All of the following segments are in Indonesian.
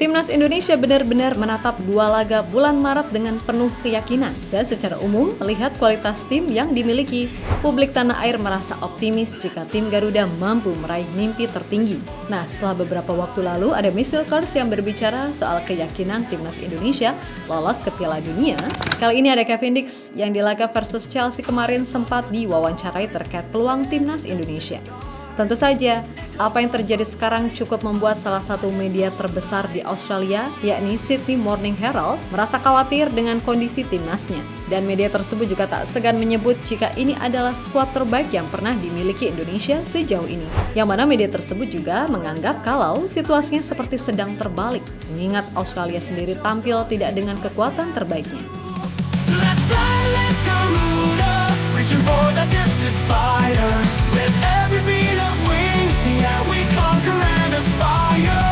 Timnas Indonesia benar-benar menatap 2 laga bulan Maret dengan penuh keyakinan dan secara umum melihat kualitas tim yang dimiliki, publik tanah air merasa optimis jika tim Garuda mampu meraih mimpi tertinggi. Nah, setelah beberapa waktu lalu ada Missilkers yang berbicara soal keyakinan Timnas Indonesia lolos ke Piala Dunia. Kali ini ada Kevin Dix yang di laga versus Chelsea kemarin sempat diwawancarai terkait peluang Timnas Indonesia. Tentu saja, apa yang terjadi sekarang cukup membuat salah satu media terbesar di Australia, yakni Sydney Morning Herald, merasa khawatir dengan kondisi timnasnya. Dan media tersebut juga tak segan menyebut jika ini adalah skuad terbaik yang pernah dimiliki Indonesia sejauh ini. Yang mana media tersebut juga menganggap kalau situasinya seperti sedang terbalik, mengingat Australia sendiri tampil tidak dengan kekuatan terbaiknya. Let's fly, let's go, Garuda, reaching for that distant fighter. With every beat of wings, see how we conquer and aspire.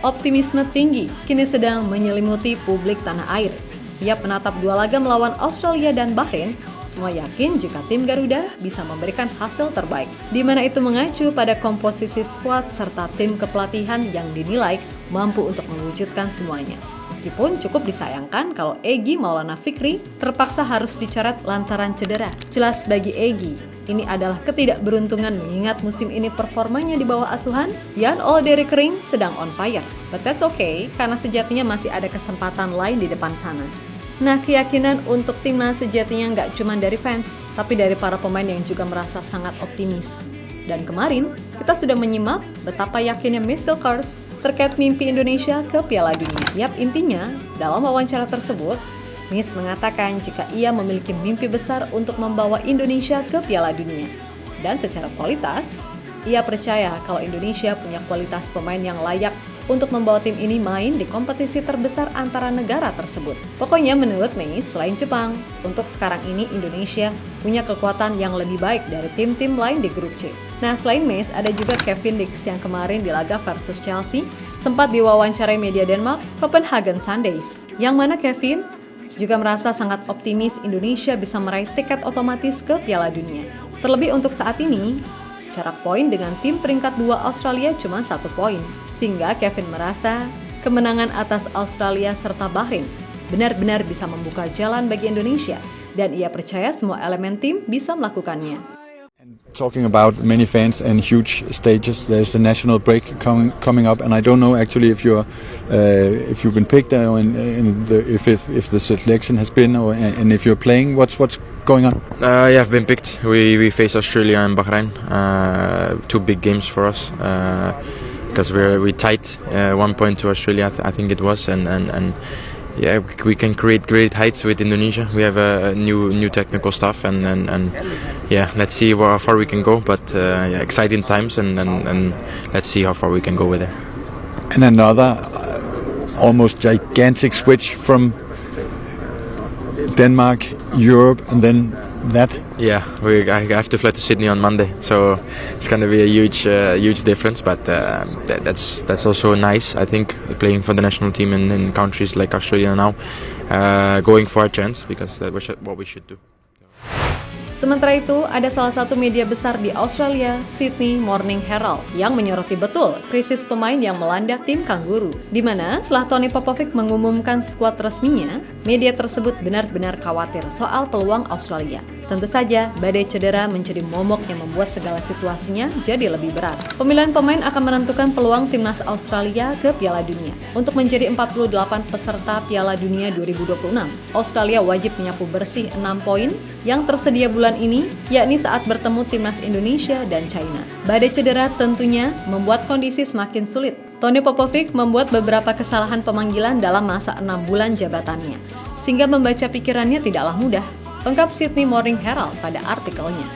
Optimisme tinggi kini sedang menyelimuti publik tanah air. Tiap menatap 2 laga melawan Australia dan Bahrain, semua yakin jika tim Garuda bisa memberikan hasil terbaik. Di mana itu mengacu pada komposisi skuad serta tim kepelatihan yang dinilai mampu untuk mewujudkan semuanya. Meskipun cukup disayangkan kalau Egy Maulana Fikri terpaksa harus dicoret lantaran cedera. Jelas bagi Egy, ini adalah ketidakberuntungan mengingat musim ini performanya di bawah asuhan Jan Ole Kering sedang on fire. But that's okay, karena sejatinya masih ada kesempatan lain di depan sana. Nah, keyakinan untuk timnas sejatinya nggak cuma dari fans, tapi dari para pemain yang juga merasa sangat optimis. Dan kemarin, kita sudah menyimak betapa yakinnya Missilkers terkait mimpi Indonesia ke Piala Dunia. Yap, intinya, dalam wawancara tersebut, Miss mengatakan jika ia memiliki mimpi besar untuk membawa Indonesia ke Piala Dunia. Dan secara kualitas, ia percaya kalau Indonesia punya kualitas pemain yang layak untuk membawa tim ini main di kompetisi terbesar antara negara tersebut. Pokoknya menurut Miss, selain Jepang, untuk sekarang ini Indonesia punya kekuatan yang lebih baik dari tim-tim lain di grup C. Nah, selain Miss, ada juga Kevin Dix yang kemarin di laga versus Chelsea sempat diwawancarai media Denmark, Copenhagen Sundays. Yang mana Kevin juga merasa sangat optimis Indonesia bisa meraih tiket otomatis ke Piala Dunia. Terlebih untuk saat ini, jarak poin dengan tim peringkat 2 Australia cuma 1 poin. Sehingga Kevin merasa kemenangan atas Australia serta Bahrain benar-benar bisa membuka jalan bagi Indonesia. Dan ia percaya semua elemen tim bisa melakukannya. Talking about many fans and huge stages, there's a national break coming up, and I don't know actually if you've been picked or if the selection has been, and if you're playing, what's going on? Yeah, I've been picked. We face Australia and Bahrain, 2 big games for us. Because we tied 1 point to Australia, I think it was, and yeah, we can create great heights with Indonesia. We have a new technical staff, and yeah, let's see how far we can go. But yeah, exciting times, and let's see how far we can go with it. And another almost gigantic switch from Denmark, Europe, and then that. Yeah, I have to fly to Sydney on Monday, so it's going to be a huge difference. But that's also nice. I think playing for the national team in countries like Australia now, going for a chance, because that's what we should do. Sementara itu, ada salah satu media besar di Australia, Sydney Morning Herald, yang menyoroti betul krisis pemain yang melanda tim Kanguru. Di mana setelah Tony Popovic mengumumkan skuad resminya, media tersebut benar-benar khawatir soal peluang Australia. Tentu saja, badai cedera menjadi momok yang membuat segala situasinya jadi lebih berat. Pemilihan pemain akan menentukan peluang timnas Australia ke Piala Dunia. Untuk menjadi 48 peserta Piala Dunia 2026, Australia wajib menyapu bersih 6 poin yang tersedia bulan ini, yakni saat bertemu timnas Indonesia dan China. Badai cedera tentunya membuat kondisi semakin sulit. Tony Popovic membuat beberapa kesalahan pemanggilan dalam masa 6 bulan jabatannya, sehingga membaca pikirannya tidaklah mudah. Lengkap Sydney Morning Herald pada artikelnya.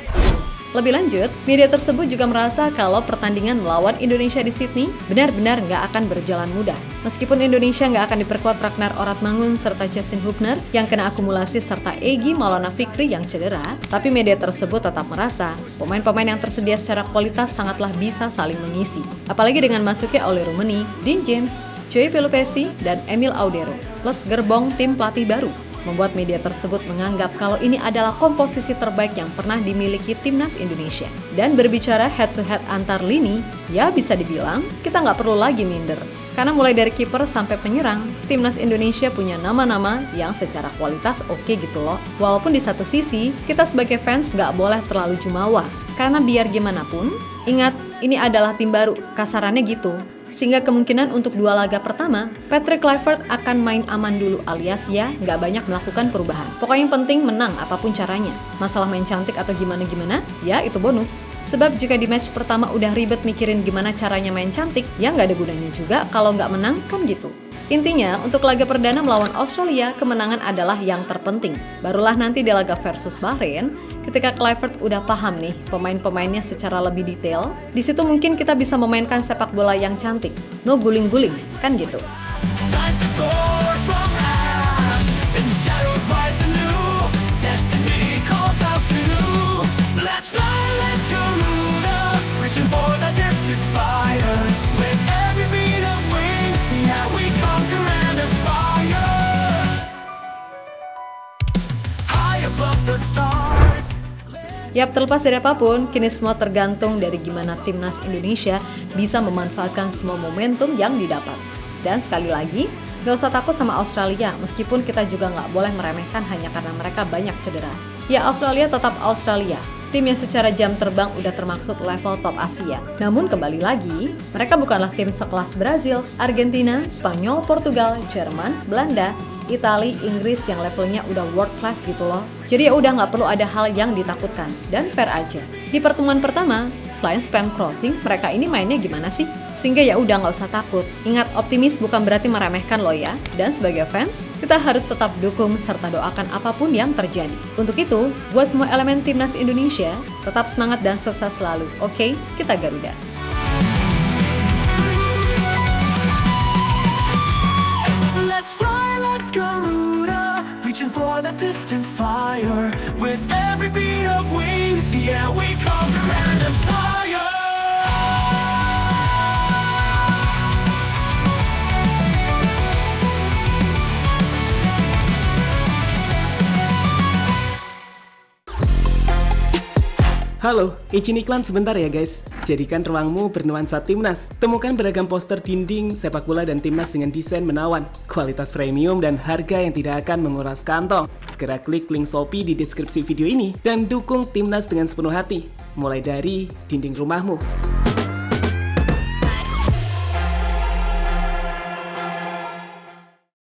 Lebih lanjut, media tersebut juga merasa kalau pertandingan melawan Indonesia di Sydney benar-benar nggak akan berjalan mudah. Meskipun Indonesia nggak akan diperkuat Ragnar Oratmangun serta Justin Hubner yang kena akumulasi serta Egy Maulana Fikri yang cedera, tapi media tersebut tetap merasa pemain-pemain yang tersedia secara kualitas sangatlah bisa saling mengisi. Apalagi dengan masuknya Oli Rummenigge, Dean James, Joey Pelupessy, dan Emil Audero, plus gerbong tim pelatih baru. membuat media tersebut menganggap kalau ini adalah komposisi terbaik yang pernah dimiliki timnas Indonesia. Dan berbicara head-to-head antar lini, ya bisa dibilang kita nggak perlu lagi minder. Karena mulai dari kiper sampai penyerang, timnas Indonesia punya nama-nama yang secara kualitas oke gitu loh. Walaupun di satu sisi, kita sebagai fans nggak boleh terlalu jumawa. Karena biar gimana pun, ingat ini adalah tim baru, kasarannya gitu. Sehingga kemungkinan untuk 2 laga pertama, Patrick Kluivert akan main aman dulu alias ya nggak banyak melakukan perubahan. Pokoknya yang penting menang apapun caranya. Masalah main cantik atau gimana-gimana, ya itu bonus. Sebab jika di match pertama udah ribet mikirin gimana caranya main cantik, ya nggak ada gunanya juga kalau nggak menang kan gitu. Intinya, untuk laga perdana melawan Australia, kemenangan adalah yang terpenting. Barulah nanti di laga versus Bahrain, ketika Kluivert udah paham nih pemain-pemainnya secara lebih detail, di situ mungkin kita bisa memainkan sepak bola yang cantik. No guling-guling, kan gitu. Time to soar from ash, and shadows rise anew. Destiny calls out to you. Let's fly, let's go, Garuda, reaching for the distant fire. With every beat of wings, see how we conquer and aspire. High above the stars. Yap, terlepas dari apapun, kini semua tergantung dari gimana timnas Indonesia bisa memanfaatkan semua momentum yang didapat. Dan sekali lagi, gak usah takut sama Australia, meskipun kita juga gak boleh meremehkan hanya karena mereka banyak cedera. Ya, Australia tetap Australia, tim yang secara jam terbang udah termasuk level top Asia. Namun kembali lagi, mereka bukanlah tim sekelas Brazil, Argentina, Spanyol, Portugal, Jerman, Belanda, Italia, Inggris yang levelnya udah world class gitu loh. Jadi ya udah nggak perlu ada hal yang ditakutkan dan fair aja. Di pertemuan pertama, selain spam crossing, mereka ini mainnya gimana sih? Sehingga ya udah nggak usah takut. Ingat, optimis bukan berarti meremehkan lo ya. Dan sebagai fans, kita harus tetap dukung serta doakan apapun yang terjadi. Untuk itu, buat semua elemen timnas Indonesia, tetap semangat dan sukses selalu. Oke, kita Garuda. Let's fly, let's go, Garuda, reaching for that distant fire. With every beat of wings, yeah, we conquer and aspire. Halo, izin iklan sebentar ya guys. Jadikan ruangmu bernuansa timnas. Temukan beragam poster dinding, sepak bola dan timnas dengan desain menawan, kualitas premium dan harga yang tidak akan menguras kantong. Segera klik link Shopee di deskripsi video ini dan dukung timnas dengan sepenuh hati. Mulai dari dinding rumahmu.